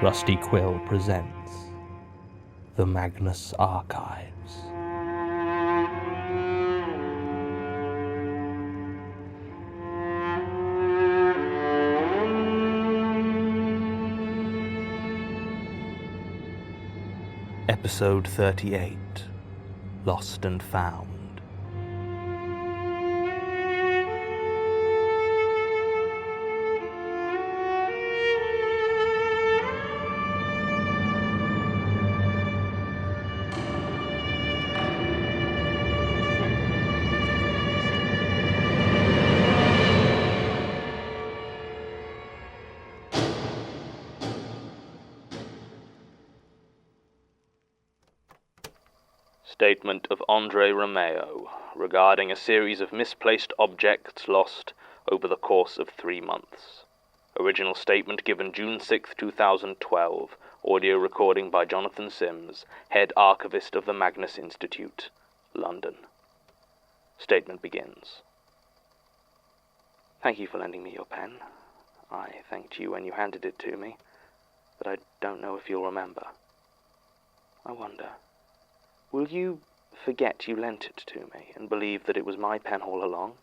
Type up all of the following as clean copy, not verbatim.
Rusty Quill presents the Magnus Archives. Episode 38, Lost and Found. Statement of Andre Ramao regarding a series of misplaced objects lost over the course of 3 months. Original statement given June 6, 2012. Audio recording by Jonathan Sims, Head Archivist of the Magnus Institute, London. Statement begins. Thank you for lending me your pen. I thanked you when you handed it to me, but I don't know if you'll remember. I wonder, will you forget you lent it to me and believe that it was my pen all along?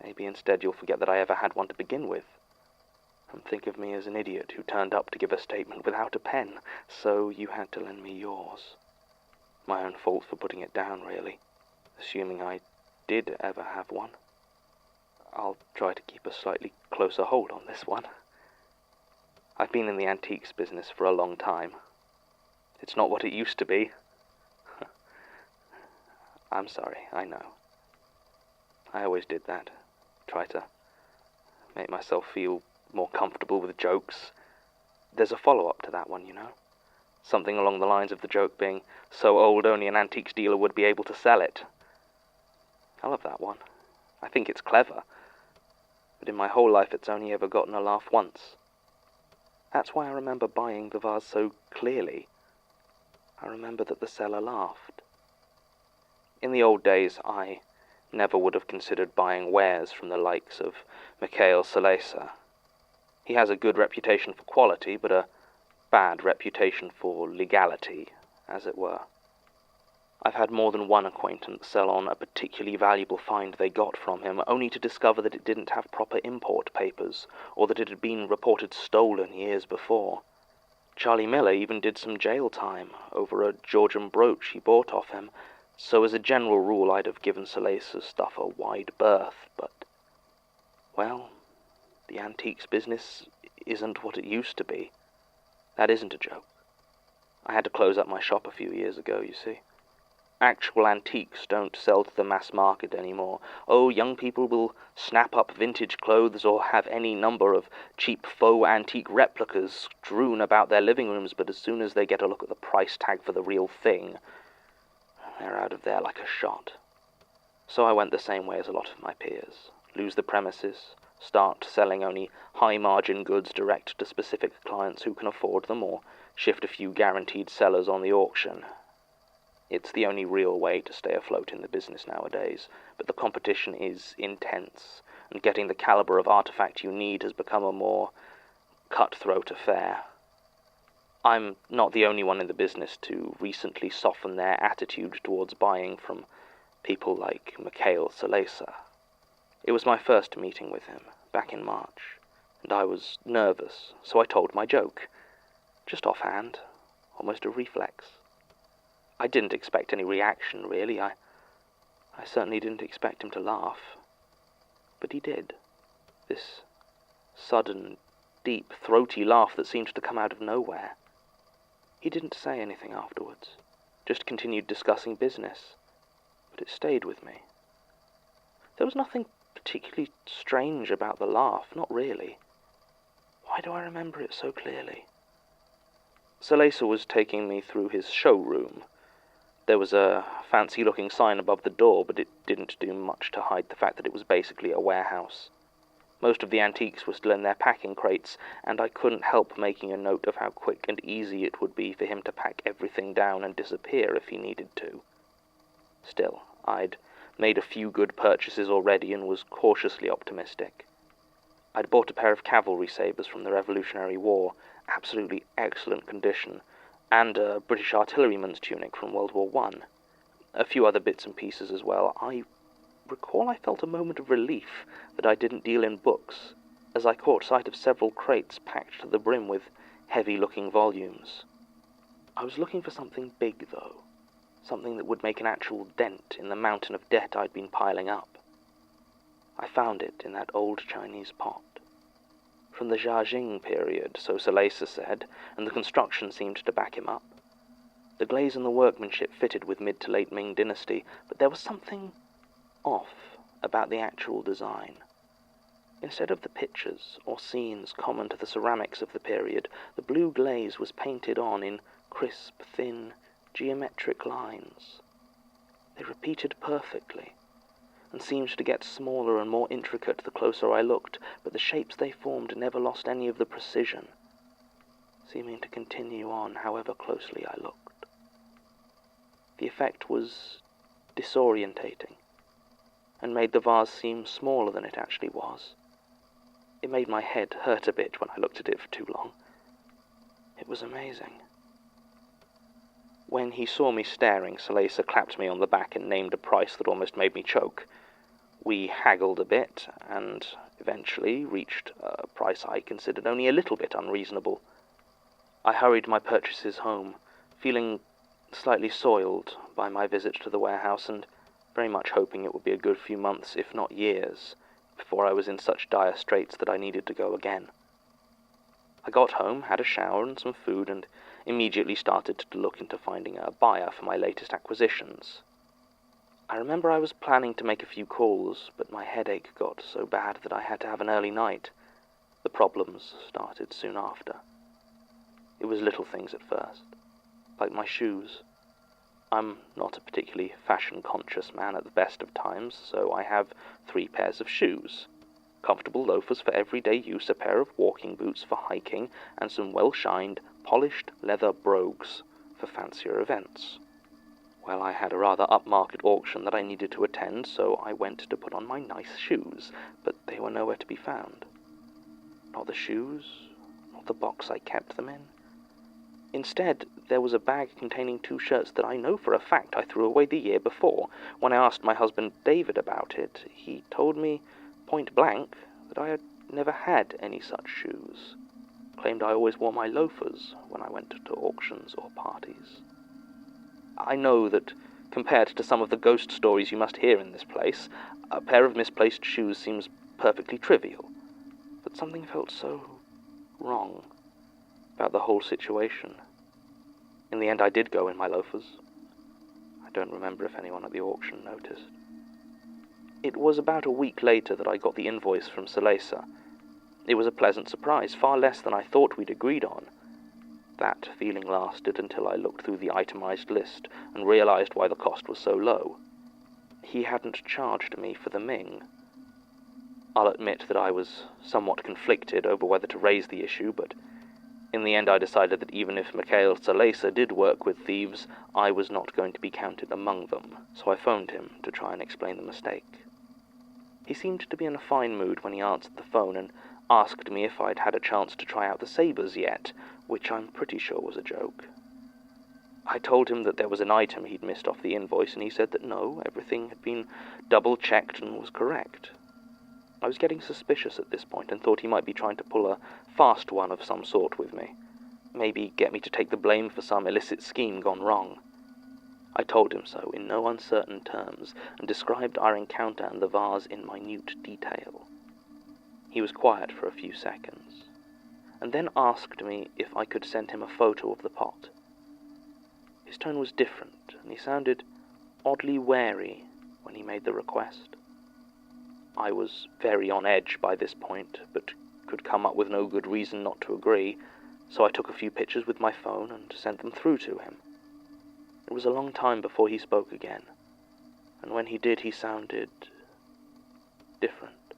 Maybe instead you'll forget that I ever had one to begin with, and think of me as an idiot who turned up to give a statement without a pen, so you had to lend me yours. My own fault for putting it down, really, assuming I did ever have one. I'll try to keep a slightly closer hold on this one. I've been in the antiques business for a long time. It's not what it used to be. I'm sorry, I know. I always did that. Try to make myself feel more comfortable with jokes. There's a follow-up to that one, you know. Something along the lines of the joke being so old only an antiques dealer would be able to sell it. I love that one. I think it's clever. But in my whole life it's only ever gotten a laugh once. That's why I remember buying the vase so clearly. I remember that the seller laughed. In the old days, I never would have considered buying wares from the likes of Sasha. He has a good reputation for quality, but a bad reputation for legality, as it were. I've had more than one acquaintance sell on a particularly valuable find they got from him, only to discover that it didn't have proper import papers, or that it had been reported stolen years before. Charlie Miller even did some jail time over a Georgian brooch he bought off him, so as a general rule I'd have given Sasha's stuff a wide berth, but, well, the antiques business isn't what it used to be. That isn't a joke. I had to close up my shop a few years ago, you see. Actual antiques don't sell to the mass market anymore. Oh, young people will snap up vintage clothes or have any number of cheap faux antique replicas strewn about their living rooms, but as soon as they get a look at the price tag for the real thing, they're out of there like a shot. So I went the same way as a lot of my peers. Lose the premises, start selling only high-margin goods direct to specific clients who can afford them, or shift a few guaranteed sellers on the auction. It's the only real way to stay afloat in the business nowadays, but the competition is intense, and getting the caliber of artifact you need has become a more cutthroat affair. I'm not the only one in the business to recently soften their attitude towards buying from people like Sasha. It was my first meeting with him, back in March, and I was nervous, so I told my joke. Just offhand, almost a reflex. I didn't expect any reaction, really. I certainly didn't expect him to laugh. But he did. This sudden, deep, throaty laugh that seemed to come out of nowhere. He didn't say anything afterwards, just continued discussing business, but it stayed with me. There was nothing particularly strange about the laugh, not really. Why do I remember it so clearly? Sasha was taking me through his showroom. There was a fancy-looking sign above the door, but it didn't do much to hide the fact that it was basically a warehouse. Most of the antiques were still in their packing crates, and I couldn't help making a note of how quick and easy it would be for him to pack everything down and disappear if he needed to. Still, I'd made a few good purchases already and was cautiously optimistic. I'd bought a pair of cavalry sabers from the Revolutionary War, absolutely excellent condition, and a British artilleryman's tunic from World War I. A few other bits and pieces as well. I recall I felt a moment of relief that I didn't deal in books, as I caught sight of several crates packed to the brim with heavy-looking volumes. I was looking for something big, though, something that would make an actual dent in the mountain of debt I'd been piling up. I found it in that old Chinese pot. From the Jiajing period, so Sasha said, and the construction seemed to back him up. The glaze and the workmanship fitted with mid to late Ming dynasty, but there was something off about the actual design. Instead of the pictures or scenes common to the ceramics of the period, the blue glaze was painted on in crisp, thin, geometric lines. They repeated perfectly, and seemed to get smaller and more intricate the closer I looked, but the shapes they formed never lost any of the precision, seeming to continue on however closely I looked. The effect was disorientating, and made the vase seem smaller than it actually was. It made my head hurt a bit when I looked at it for too long. It was amazing. When he saw me staring, Sasha clapped me on the back and named a price that almost made me choke. We haggled a bit, and eventually reached a price I considered only a little bit unreasonable. I hurried my purchases home, feeling slightly soiled by my visit to the warehouse, and very much hoping it would be a good few months, if not years, before I was in such dire straits that I needed to go again. I got home, had a shower and some food, and immediately started to look into finding a buyer for my latest acquisitions. I remember I was planning to make a few calls, but my headache got so bad that I had to have an early night. The problems started soon after. It was little things at first, like my shoes. I'm not a particularly fashion-conscious man at the best of times, so I have 3 pairs of shoes. Comfortable loafers for everyday use, a pair of walking boots for hiking, and some well-shined, polished leather brogues for fancier events. Well, I had a rather upmarket auction that I needed to attend, so I went to put on my nice shoes, but they were nowhere to be found. Not the shoes, not the box I kept them in. Instead, there was a bag containing 2 shirts that I know for a fact I threw away the year before. When I asked my husband David about it, he told me point blank that I had never had any such shoes. Claimed I always wore my loafers when I went to auctions or parties. I know that, compared to some of the ghost stories you must hear in this place, a pair of misplaced shoes seems perfectly trivial, but something felt so wrong about the whole situation. In the end, I did go in my loafers. I don't remember if anyone at the auction noticed. It was about a week later that I got the invoice from Sasha. It was a pleasant surprise, far less than I thought we'd agreed on. That feeling lasted until I looked through the itemized list and realized why the cost was so low. He hadn't charged me for the Ming. I'll admit that I was somewhat conflicted over whether to raise the issue, but in the end I decided that even if Mikhail Sasha did work with thieves, I was not going to be counted among them, so I phoned him to try and explain the mistake. He seemed to be in a fine mood when he answered the phone and asked me if I'd had a chance to try out the sabers yet, which I'm pretty sure was a joke. I told him that there was an item he'd missed off the invoice, and he said that no, everything had been double-checked and was correct. I was getting suspicious at this point and thought he might be trying to pull a fast one of some sort with me. Maybe get me to take the blame for some illicit scheme gone wrong. I told him so in no uncertain terms, and described our encounter and the vase in minute detail. He was quiet for a few seconds, and then asked me if I could send him a photo of the pot. His tone was different, and he sounded oddly wary when he made the request. I was very on edge by this point, but could come up with no good reason not to agree, so I took a few pictures with my phone and sent them through to him. It was a long time before he spoke again, and when he did, he sounded different,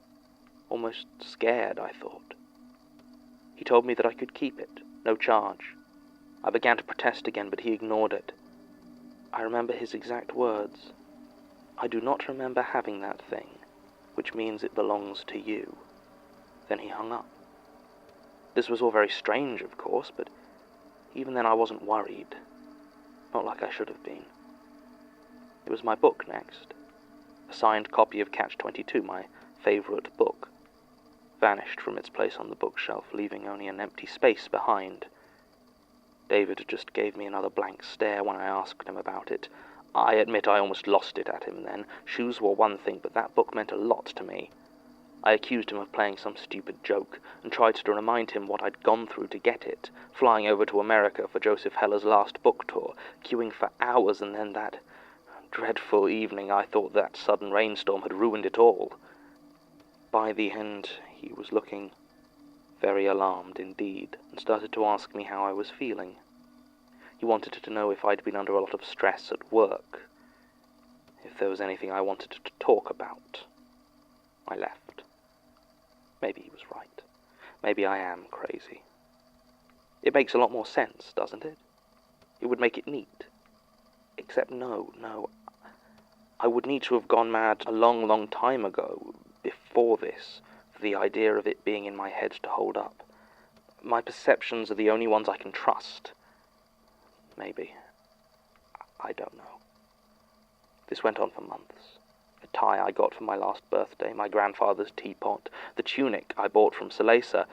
almost scared, I thought. He told me that I could keep it, no charge. I began to protest again, but he ignored it. I remember his exact words. "I do not remember having that thing, which means it belongs to you." Then he hung up. This was all very strange, of course, but even then I wasn't worried. Not like I should have been. It was my book next. A signed copy of Catch-22, my favorite book. Vanished from its place on the bookshelf, leaving only an empty space behind. David just gave me another blank stare when I asked him about it. I admit I almost lost it at him then. Shoes were one thing, but that book meant a lot to me. I accused him of playing some stupid joke, and tried to remind him what I'd gone through to get it, flying over to America for Joseph Heller's last book tour, queuing for hours, and then that dreadful evening I thought that sudden rainstorm had ruined it all. By the end, he was looking very alarmed indeed, and started to ask me how I was feeling. He wanted to know if I'd been under a lot of stress at work, if there was anything I wanted to talk about. I left. Maybe he was right. Maybe I am crazy. It makes a lot more sense, doesn't it? It would make it neat. Except no. I would need to have gone mad a long, long time ago, before this, for the idea of it being in my head to hold up. My perceptions are the only ones I can trust. Maybe. I don't know. This went on for months. A tie I got for my last birthday, my grandfather's teapot, the tunic I bought from Sasha.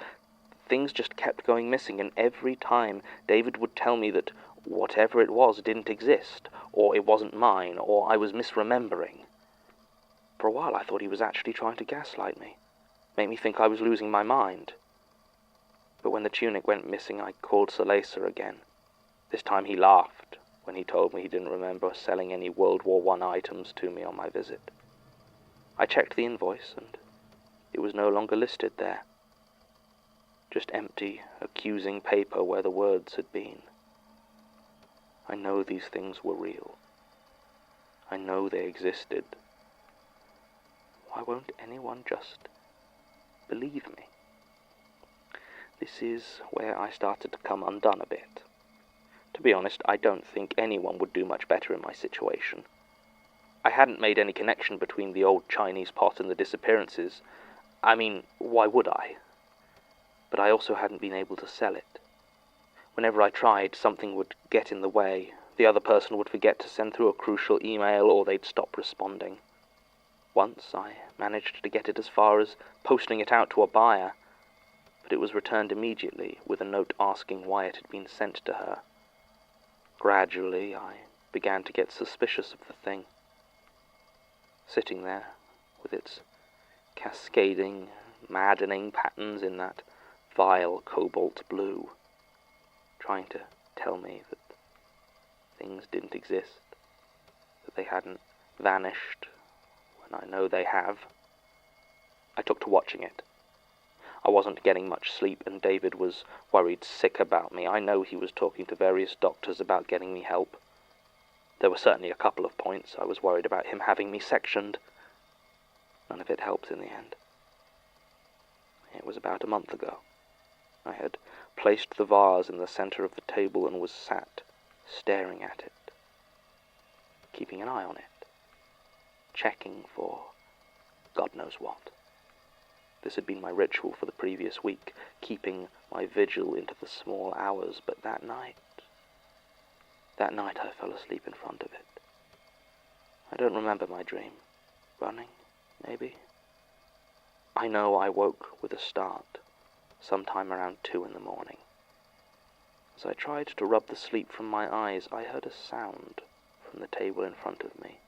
Things just kept going missing, and every time David would tell me that whatever it was didn't exist, or it wasn't mine, or I was misremembering. For a while I thought he was actually trying to gaslight me, make me think I was losing my mind. But when the tunic went missing, I called Sasha again. This time he laughed when he told me he didn't remember selling any World War I items to me on my visit. I checked the invoice, and it was no longer listed there. Just empty, accusing paper where the words had been. I know these things were real. I know they existed. Why won't anyone just believe me? This is where I started to come undone a bit. To be honest, I don't think anyone would do much better in my situation. I hadn't made any connection between the old Chinese pot and the disappearances. I mean, why would I? But I also hadn't been able to sell it. Whenever I tried, something would get in the way. The other person would forget to send through a crucial email, or they'd stop responding. Once I managed to get it as far as posting it out to a buyer, but it was returned immediately with a note asking why it had been sent to her. Gradually, I began to get suspicious of the thing. Sitting there, with its cascading, maddening patterns in that vile cobalt blue, trying to tell me that things didn't exist, that they hadn't vanished when I know they have. I took to watching it. I wasn't getting much sleep, and David was worried sick about me. I know he was talking to various doctors about getting me help. There were certainly a couple of points I was worried about him having me sectioned. None of it helped in the end. It was about a month ago. I had placed the vase in the center of the table and was sat, staring at it, keeping an eye on it, checking for God knows what. This had been my ritual for the previous week, keeping my vigil into the small hours, but that night I fell asleep in front of it. I don't remember my dream. Running, maybe? I know I woke with a start, sometime around 2 in the morning. As I tried to rub the sleep from my eyes, I heard a sound from the table in front of me.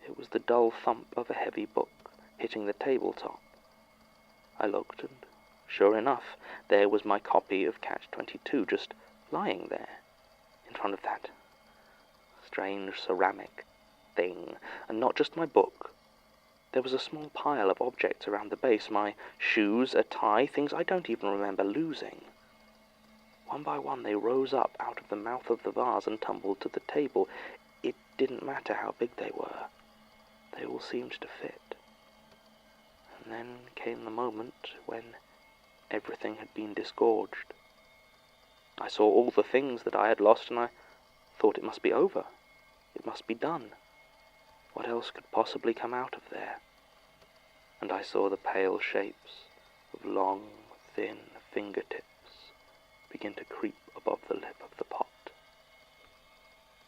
It was the dull thump of a heavy book hitting the tabletop. I looked, and sure enough, there was my copy of Catch-22 just lying there, in front of that strange ceramic thing, and not just my book. There was a small pile of objects around the base, my shoes, a tie, things I don't even remember losing. One by one they rose up out of the mouth of the vase and tumbled to the table. It didn't matter how big they were. They all seemed to fit. And then came the moment when everything had been disgorged. I saw all the things that I had lost, and I thought it must be over. It must be done. What else could possibly come out of there? And I saw the pale shapes of long, thin fingertips begin to creep above the lip of the pot.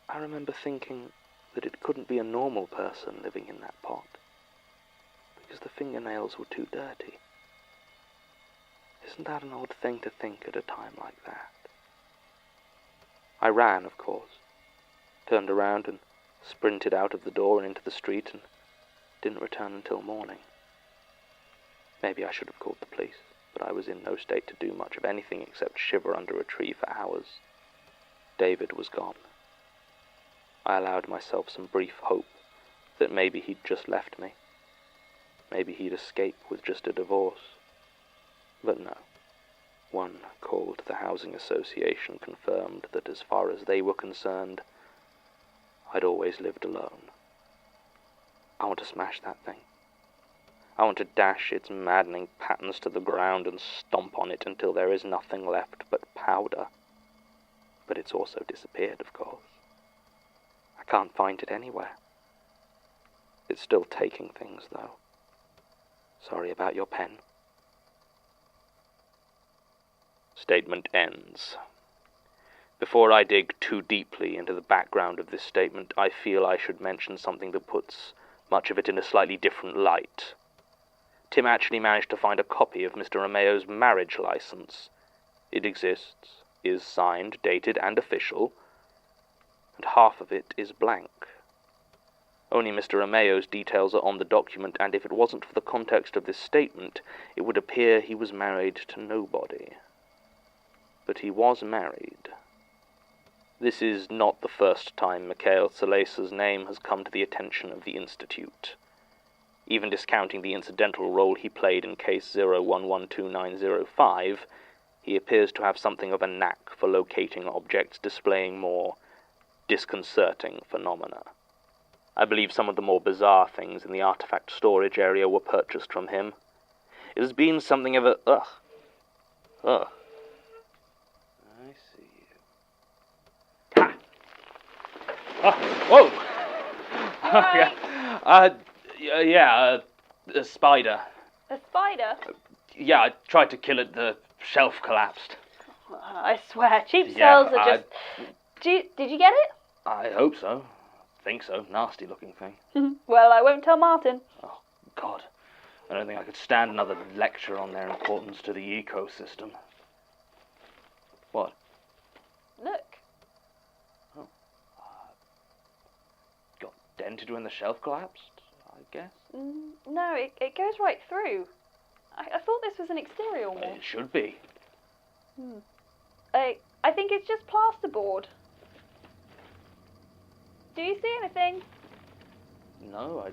I remember thinking that it couldn't be a normal person living in that pot, because the fingernails were too dirty. Isn't that an odd thing to think at a time like that? I ran, of course, turned around and sprinted out of the door and into the street, and didn't return until morning. Maybe I should have called the police, but I was in no state to do much of anything except shiver under a tree for hours. David was gone. I allowed myself some brief hope that maybe he'd just left me. Maybe he'd escape with just a divorce. But no. One call to the housing association confirmed that as far as they were concerned, I'd always lived alone. I want to smash that thing. I want to dash its maddening patterns to the ground and stomp on it until there is nothing left but powder. But it's also disappeared, of course. I can't find it anywhere. It's still taking things, though. Sorry about your pen. Statement ends. Before I dig too deeply into the background of this statement, I feel I should mention something that puts much of it in a slightly different light. Tim actually managed to find a copy of Mr. Ramao's marriage license. It exists, is signed, dated, and official, and half of it is blank. Only Mr. Ramao's details are on the document, and if it wasn't for the context of this statement, it would appear he was married to nobody. But he was married. This is not the first time Mikhail Salesa's name has come to the attention of the Institute. Even discounting the incidental role he played in case 011295, he appears to have something of a knack for locating objects displaying more disconcerting phenomena. I believe some of the more bizarre things in the artifact storage area were purchased from him. It has been something of a... Ugh. I see you. Ha! Oh, whoa! Right. A spider. A spider? Yeah, I tried to kill it, the shelf collapsed. I swear, cheap cells are just... Did you get it? I hope so. Think so. Nasty looking thing. Well, I won't tell Martin. Oh, God. I don't think I could stand another lecture on their importance to the ecosystem. What? Look. Oh. Got dented when the shelf collapsed, I guess? No, it goes right through. I thought this was an exterior wall. It should be. I think it's just plasterboard. Do you see anything? No, I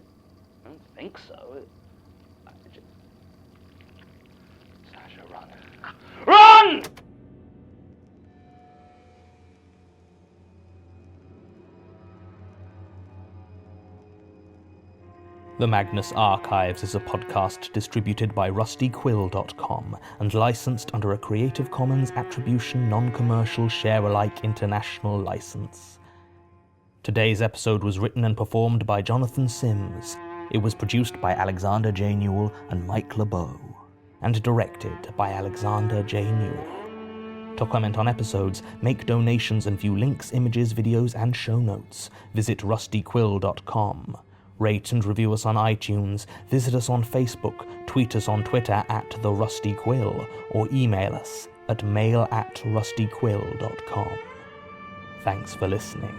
don't think so. Sasha, run. Run! The Magnus Archives is a podcast distributed by rustyquill.com and licensed under a Creative Commons Attribution Non-Commercial Share-alike International License. Today's episode was written and performed by Jonathan Sims. It was produced by Alexander J. Newall and Mike LeBeau, and directed by Alexander J. Newall. To comment on episodes, make donations and view links, images, videos, and show notes, visit rustyquill.com. Rate and review us on iTunes, visit us on Facebook, tweet us on Twitter @TheRustyQuill, or email us at mail@rustyquill.com. Thanks for listening.